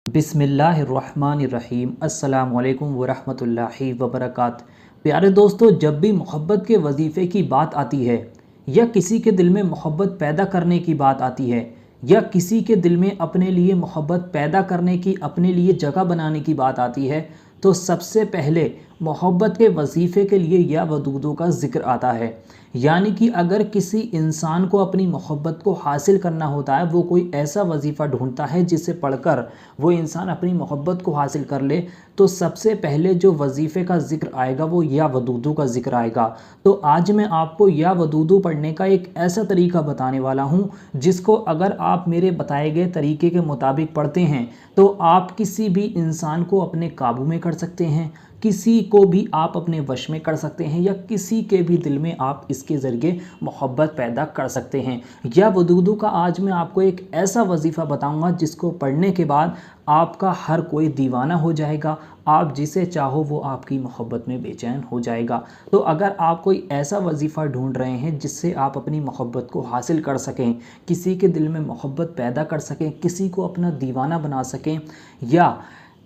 बिस्मिल्लाहिर्रहमानिर्रहीम अस्सलामुअलैकुम वरहमतुल्लाहि वबरकात। प्यारे दोस्तों, जब भी मोहब्बत के वजीफ़े की बात आती है या किसी के दिल में मोहब्बत पैदा करने की बात आती है या किसी के दिल में अपने लिए मोहब्बत पैदा करने की, अपने लिए जगह बनाने की बात आती है, तो सबसे पहले मोहब्बत के वजीफ़े के लिए या वदूदों का ज़िक्र आता है। यानी कि अगर किसी इंसान को अपनी मोहब्बत को हासिल करना होता है, वो कोई ऐसा वजीफ़ा ढूंढता है जिसे पढ़कर वो इंसान अपनी मोहब्बत को हासिल कर ले, तो सबसे पहले जो वजीफ़े का ज़िक्र आएगा वो या वदूदू का ज़िक्र आएगा। तो आज मैं आपको या वदूदू पढ़ने का एक ऐसा तरीका बताने वाला हूँ जिसको अगर आप मेरे बताए गए तरीके के मुताबिक पढ़ते हैं तो आप किसी भी इंसान को अपने काबू में कर सकते हैं, किसी को भी आप अपने वश में कर सकते हैं या किसी के भी दिल में आप इसके ज़रिए मोहब्बत पैदा कर सकते हैं। या वदूदू का आज मैं आपको एक ऐसा वजीफ़ा बताऊंगा जिसको पढ़ने के बाद आपका हर कोई दीवाना हो जाएगा, आप जिसे चाहो वो आपकी मोहब्बत में बेचैन हो जाएगा। तो अगर आप कोई ऐसा वजीफ़ा ढूंढ रहे हैं जिससे आप अपनी मोहब्बत को हासिल कर सकें, किसी के दिल में मोहब्बत पैदा कर सकें, किसी को अपना दीवाना बना सकें, या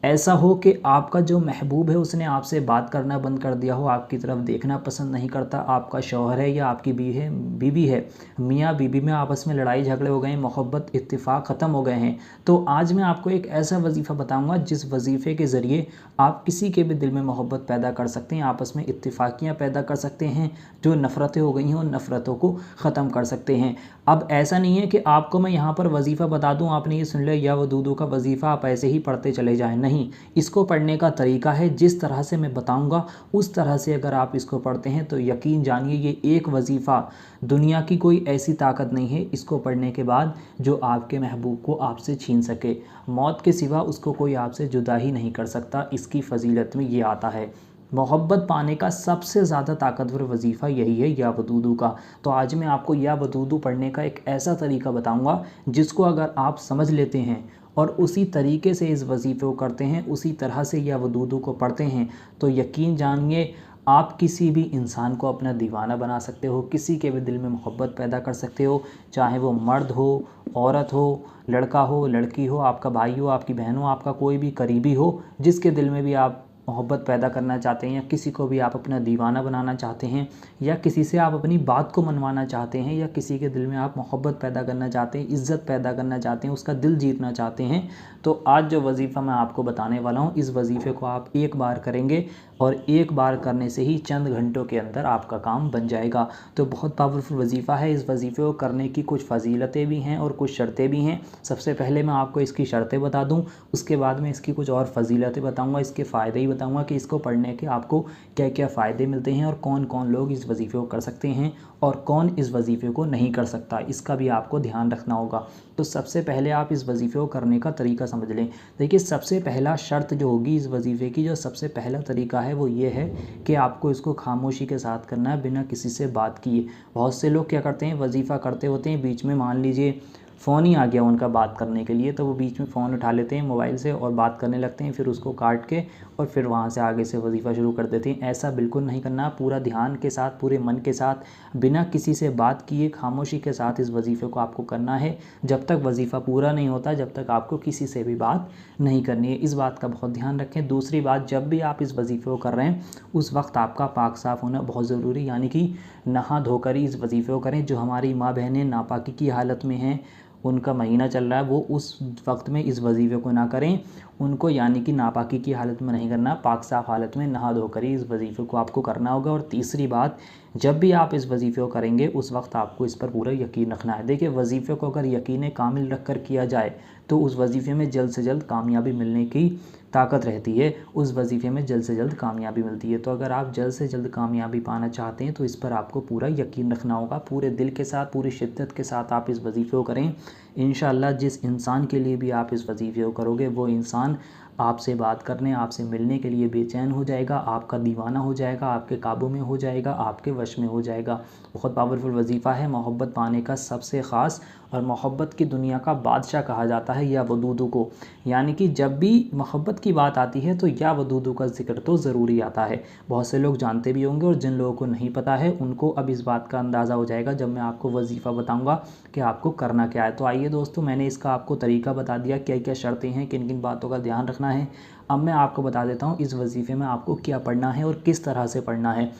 ऐसा हो कि आपका जो महबूब है उसने आपसे बात करना बंद कर दिया हो, आपकी तरफ देखना पसंद नहीं करता, आपका शौहर है या आपकी बीवी है, मियाँ बीवी में आपस में लड़ाई झगड़े हो गए हैं, मोहब्बत इत्तेफाक ख़त्म हो गए हैं, तो आज मैं आपको एक ऐसा वजीफ़ा बताऊंगा जिस वजीफ़े के ज़रिए आप किसी के भी दिल में मोहब्बत पैदा कर सकते हैं, आपस में इत्तेफाकियाँ पैदा कर सकते हैं, जो नफ़रतें हो गई हैं उन नफ़रतों को ख़त्म कर सकते हैं। अब ऐसा नहीं है कि आपको मैं यहाँ पर वजीफ़ा बता दूँ, आपने ये सुन लिया या वदूदू का वजीफ़ा, आप ऐसे ही पढ़ते चले जाएँ, नहीं। इसको पढ़ने का तरीका है, जिस तरह से मैं बताऊँगा उस तरह से अगर आप इसको पढ़ते हैं तो यकीन जानिए ये एक वजीफ़ा दुनिया की कोई ऐसी ताकत नहीं है इसको पढ़ने के बाद जो आपके महबूब को आपसे छीन सके। मौत के सिवा उसको कोई आपसे जुदा ही नहीं कर सकता, इसकी फ़जीलत में ये आता है। मोहब्बत पाने का सबसे ज़्यादा ताकतवर वजीफ़ा यही है या वदूदू का। तो आज मैं आपको या वदूदू पढ़ने का एक ऐसा तरीका बताऊंगा जिसको अगर आप समझ लेते हैं और उसी तरीके से इस वजीफ़े को करते हैं, उसी तरह से या वदूदू को पढ़ते हैं, तो यकीन जानिए आप किसी भी इंसान को अपना दीवाना बना सकते हो, किसी के भी दिल में मोहब्बत पैदा कर सकते हो, चाहे वो मर्द हो, औरत हो, लड़का हो, लड़की हो, आपका भाई हो, आपकी बहन हो, आपका कोई भी करीबी हो, जिसके दिल में भी आप मोहब्बत पैदा करना चाहते हैं या किसी को भी आप अपना दीवाना बनाना चाहते हैं या किसी से आप अपनी बात को मनवाना चाहते हैं या किसी के दिल में आप मोहब्बत पैदा करना चाहते हैं, इज़्ज़त पैदा करना चाहते हैं, उसका दिल जीतना चाहते हैं, तो आज जो वजीफ़ा मैं आपको बताने वाला हूँ इस वजीफ़े को आप एक बार करेंगे और एक बार करने से ही चंद घंटों के अंदर आपका काम बन जाएगा। तो बहुत पावरफुल वजीफ़ा है, इस वजीफ़े को करने की कुछ फ़जीलतें भी हैं और कुछ शर्तें भी हैं। सबसे पहले मैं आपको इसकी शर्तें बता दूं, उसके बाद में इसकी कुछ और फ़जीलतें बताऊंगा, इसके फ़ायदे ही बताऊंगा कि इसको पढ़ने के आपको क्या क्या फ़ायदे मिलते हैं और कौन कौन लोग इस वजीफ़े को कर सकते हैं और कौन इस वजीफ़े को नहीं कर सकता, इसका भी आपको ध्यान रखना होगा। तो सबसे पहले आप इस वजीफ़े को करने का तरीका समझ लें। देखिए, सबसे पहला शर्त जो होगी इस वजीफ़े की, जो सबसे पहला तरीका है वो ये है कि आपको इसको खामोशी के साथ करना है, बिना किसी से बात किए। बहुत से लोग क्या करते हैं, वजीफ़ा करते होते हैं, बीच में मान लीजिए फ़ोन ही आ गया उनका बात करने के लिए, तो वो बीच में फ़ोन उठा लेते हैं मोबाइल से और बात करने लगते हैं, फिर उसको काट के और फिर वहाँ से आगे से वजीफ़ा शुरू कर देते हैं। ऐसा बिल्कुल नहीं करना, पूरा ध्यान के साथ, पूरे मन के साथ, बिना किसी से बात किए खामोशी के साथ इस वजीफ़े को आपको करना है। जब तक वजीफ़ा पूरा नहीं होता जब तक आपको किसी से भी बात नहीं करनी है, इस बात का बहुत ध्यान रखें। दूसरी बात, जब भी आप इस वजीफ़े को कर रहे हैं उस वक्त आपका पाक साफ़ होना बहुत ज़रूरी, यानी कि नहा धोकर ही इस वजीफ़े को करें। जो हमारी माँ बहनें नापाकी की हालत में हैं, उनका महीना चल रहा है, वो उस वक्त में इस वजीफ़े को ना करें, उनको यानी कि नापाकी की हालत में नहीं करना, पाक साफ़ हालत में नहा धोकर ही इस वजीफ़े को आपको करना होगा। और तीसरी बात, जब भी आप इस वजीफ़े को करेंगे उस वक्त आपको इस पर पूरा यकीन रखना है। देखिए, वजीफ़े को अगर यकीन कामिल रख कर किया जाए तो उस वजीफ़े में जल्द से जल्द कामयाबी मिलने की ताकत रहती है, उस वजीफ़े में जल्द से जल्द कामयाबी मिलती है। तो अगर आप जल्द से जल्द कामयाबी पाना चाहते हैं तो इस पर आपको पूरा यकीन रखना होगा, पूरे दिल के साथ, पूरी शिद्दत के साथ आप इस वजीफ़े को करें। इंशाअल्लाह जिस इंसान के लिए भी आप इस वजीफ़े को करोगे वो इंसान आपसे बात करने, आपसे मिलने के लिए बेचैन हो जाएगा, आपका दीवाना हो जाएगा, आपके काबू में हो जाएगा, आपके वश में हो जाएगा। बहुत पावरफुल वजीफ़ा है, मोहब्बत पाने का सबसे ख़ास और मोहब्बत की दुनिया का बादशाह कहा जाता है या वदूदू को। यानी कि जब भी मोहब्बत की बात आती है तो या वदूदू का जिक्र तो ज़रूरी आता है। बहुत से लोग जानते भी होंगे और जिन लोगों को नहीं पता है उनको अब इस बात का अंदाज़ा हो जाएगा जब मैं आपको वजीफ़ा बताऊंगा कि आपको करना क्या है। तो आइए दोस्तों, मैंने इसका आपको तरीका बता दिया, क्या क्या शर्तें हैं, किन किन बातों का ध्यान रखना है। अब मैं आपको बता देता हूँ इस वजीफ़े में आपको क्या पढ़ना है और किस तरह से पढ़ना है।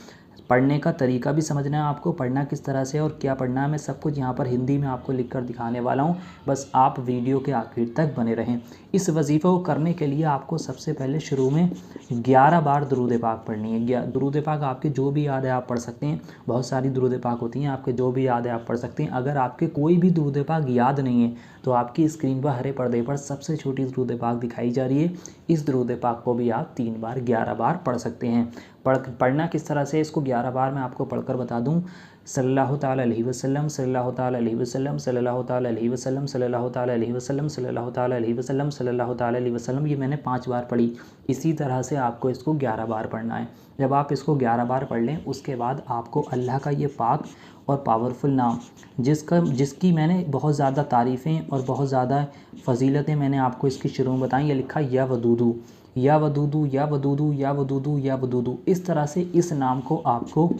पढ़ने का तरीका भी समझना है आपको, पढ़ना किस तरह से और क्या पढ़ना है, मैं सब कुछ यहाँ पर हिंदी में आपको लिख कर दिखाने वाला हूँ। बस आप वीडियो के आखिर तक बने रहें। इस वजीफ़े को करने के लिए आपको सबसे पहले शुरू में 11 बार दुरूद पाक पढ़नी है। दुरूद पाक आपके जो भी याद है आप पढ़ सकते हैं। बहुत सारी दुरूद पाक होती हैं, आपके जो भी याद है आप पढ़ सकते हैं। अगर आपके कोई भी दुरूद पाक याद नहीं है तो आपकी स्क्रीन पर हरे पर्दे पर सबसे छोटी दुरूद पाक दिखाई जा रही है। इस दुरूद पाक को भी आप 3 बार 11 बार पढ़ सकते हैं। पढ़ना किस तरह से, इसको 11 बार मैं आपको पढ़कर बता दूं। सल्लल्लाहु ताला अलैहि वसल्लम, सल्लल्लाहु ताला अलैहि वसल्लम, सल्लल्लाहु ताला अलैहि वसल्लम, सल्लल्लाहु ताला अलैहि वसल्लम, सल्लल्लाहु ताला अलैहि वसल्लम, सल्लल्लाहु ताला अलैहि वसल्लम। ये मैंने 5 बार पढ़ी। इसी तरह से आपको इसको 11 बार पढ़ना है। जब आप इसको 11 बार पढ़ लें उसके बाद आपको अल्लाह का ये पाक और पावरफुल नाम, जिसकी मैंने बहुत ज़्यादा तारीफ़ें और बहुत ज़्यादा फ़जीलतें मैंने आपको इसकी शुरू में बताई। ये लिखा या वदूदू, या वदूदू, या वदूदू, या वदूदू, या वदूदू। इस तरह से इस नाम को आपको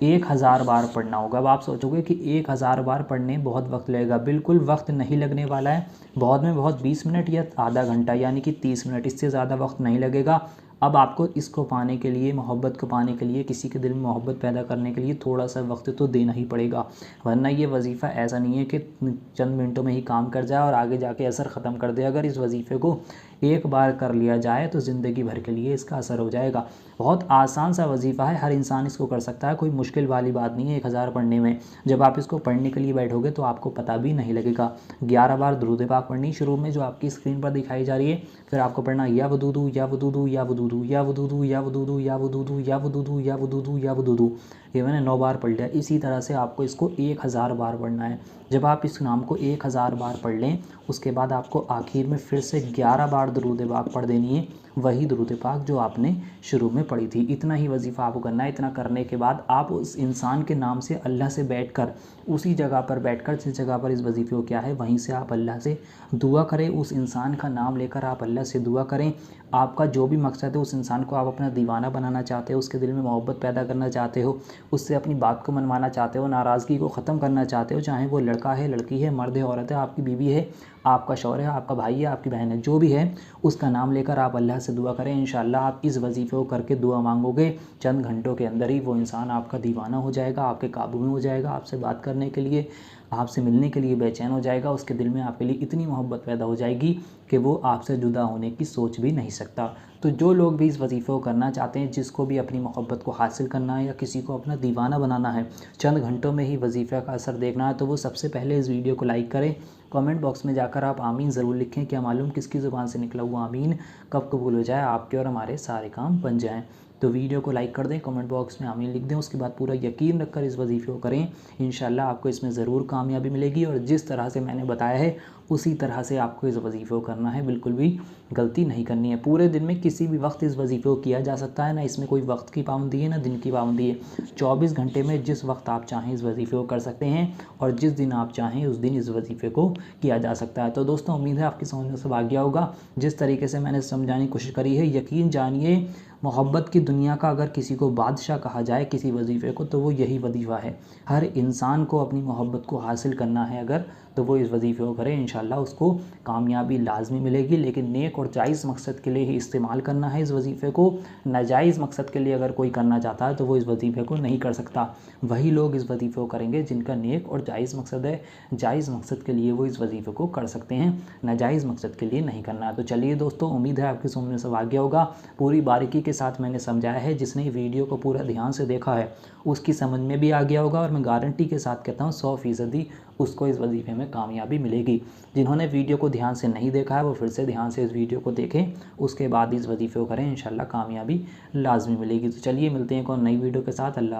1000 बार पढ़ना होगा। अब आप सोचोगे कि 1000 बार पढ़ने बहुत वक्त लगेगा। बिल्कुल वक्त नहीं लगने वाला है। बहुत में बहुत 20 मिनट या आधा घंटा यानी कि 30 मिनट, इससे ज़्यादा वक्त नहीं लगेगा। अब आपको इसको पाने के लिए, मोहब्बत को पाने के लिए, किसी के दिल में मोहब्बत पैदा करने के लिए थोड़ा सा वक्त तो देना ही पड़ेगा। वरना ये वजीफ़ा ऐसा नहीं है कि चंद मिनटों में ही काम कर जाए और आगे जाके असर ख़त्म कर दे। अगर इस वजीफ़े को एक बार कर लिया जाए तो ज़िंदगी भर के लिए इसका असर हो जाएगा। बहुत आसान सा वजीफ़ा है, हर इंसान इसको कर सकता है, कोई मुश्किल वाली बात नहीं है 1000 पढ़ने में। जब आप इसको पढ़ने के लिए बैठोगे तो आपको पता भी नहीं लगेगा। 11 बार दुरूद पाक पढ़नी शुरू में, जो आपकी स्क्रीन पर दिखाई जा रही है। फिर आपको पढ़ना या वदूदू, या वदूदू, या वदूदू, या वदूदू, या वदूदू, या वदूदू, या वदूदू, या वदूदू, या वदूदू। ये मैंने 9 बार पढ़ लिया। इसी तरह से आपको इसको 1000 बार पढ़ना है। जब आप इस नाम को 1000 बार पढ़ लें उसके बाद आपको आखिर में फिर से 11 बार दुरूद पाक पढ़ देनी है, वही दुरूद पाक जो आपने शुरू में पढ़ी थी। इतना ही वजीफ़ा आपको करना है। इतना करने के बाद आप उस इंसान के नाम से अल्लाह से बैठकर, उसी जगह पर बैठकर जिस जगह पर इस वजीफ़े को क्या है वहीं से आप अल्लाह से दुआ करें। उस इंसान का नाम लेकर आप अल्लाह से दुआ करें। आपका जो भी मकसद है, उस इंसान को आप अपना दीवाना बनाना चाहते हो, उसके दिल में मोहब्बत पैदा करना चाहते हो, उससे अपनी बात को मनवाना चाहते हो, नाराज़गी को ख़त्म करना चाहते हो, चाहे वो लड़का है, लड़की है, मर्द है, औरत है, आपकी बीवी है, आपका शौहर है, आपका भाई है, आपकी बहन है, जो भी है उसका नाम लेकर आप अल्लाह से दुआ करें। इंशाअल्लाह आप इस वजीफ़े को करके दुआ मांगोगे, चंद घंटों के अंदर ही वो इंसान आपका दीवाना हो जाएगा, आपके काबू में हो जाएगा, आपसे बात करने के लिए, आपसे मिलने के लिए बेचैन हो जाएगा। उसके दिल में आपके लिए इतनी मोहब्बत पैदा हो जाएगी कि वो आपसे जुदा होने की सोच भी नहीं सकता। तो जो लोग भी इस वजीफ़े को करना चाहते हैं, जिसको भी अपनी मोहब्बत को हासिल करना है या किसी को अपना दीवाना बनाना है, चंद घंटों में ही वजीफ़े का असर देखना है, तो वो सबसे पहले इस वीडियो को लाइक करें। कमेंट बॉक्स में जाकर आप आमीन ज़रूर लिखें। क्या मालूम किसकी ज़ुबान से निकला हुआ आमीन कब कबूल हो जाए, आपके और हमारे सारे काम बन जाएँ। तो वीडियो को लाइक कर दें, कमेंट बॉक्स में आमीन लिख दें। उसके बाद पूरा यकीन रखकर इस वजीफ़े को करें। इंशाअल्लाह आपको इसमें ज़रूर कामयाबी मिलेगी और जिस तरह से मैंने बताया है उसी तरह से आपको इस वजीफ़े को करना है। बिल्कुल भी गलती नहीं करनी है। पूरे दिन में किसी भी वक्त इस वजीफ़े को किया जा सकता है, ना इसमें कोई वक्त की पाबंदी है ना दिन की पाबंदी है। 24 घंटे में जिस वक्त आप चाहें इस वजीफ़े को कर सकते हैं और जिस दिन आप चाहें उस दिन इस वजीफ़े को किया जा सकता है। तो दोस्तों, उम्मीद है आपकी समझ में सब आ गया होगा। जिस तरीके से मैंने समझाने की कोशिश करी है, यकीन जानिए मोहब्बत की दुनिया का अगर किसी को बादशाह कहा जाए किसी वजीफ़े को, तो वो यही वजीफ़ा है। हर इंसान को अपनी मोहब्बत को हासिल करना है अगर, तो वो इस वजीफ़े को करे। इंशाअल्लाह उसको कामयाबी लाजमी मिलेगी। लेकिन नेक और जायज़ मकसद के लिए ही इस्तेमाल करना है इस वजीफ़े को। नाजायज़ मकसद के लिए अगर कोई करना चाहता है तो वो इस वजीफ़े को नहीं कर सकता। वही लोग इस वजीफ़े को करेंगे जिनका नेक और जायज़ मकसद है। जायज़ मकसद के लिए वो इस वजीफ़े को कर सकते हैं, नाजायज़ मकसद के लिए नहीं करना है। तो चलिए दोस्तों, उम्मीद है आपकी समझ में सब आ गया होगा। पूरी बारीकी के साथ मैंने समझाया है। जिसने वीडियो को पूरा ध्यान से देखा है उसकी समझ में भी आ गया होगा और मैं गारंटी के साथ कहता हूँ 100% उसको इस वजीफ़े में कामयाबी मिलेगी। जिन्होंने वीडियो को ध्यान से नहीं देखा है वो फिर से ध्यान से इस वीडियो को देखें, उसके बाद इस वजीफ़े को करें। इंशाल्लाह कामयाबी लाजमी मिलेगी। तो चलिए मिलते हैं एक और नई वीडियो के साथ। अल्लाह।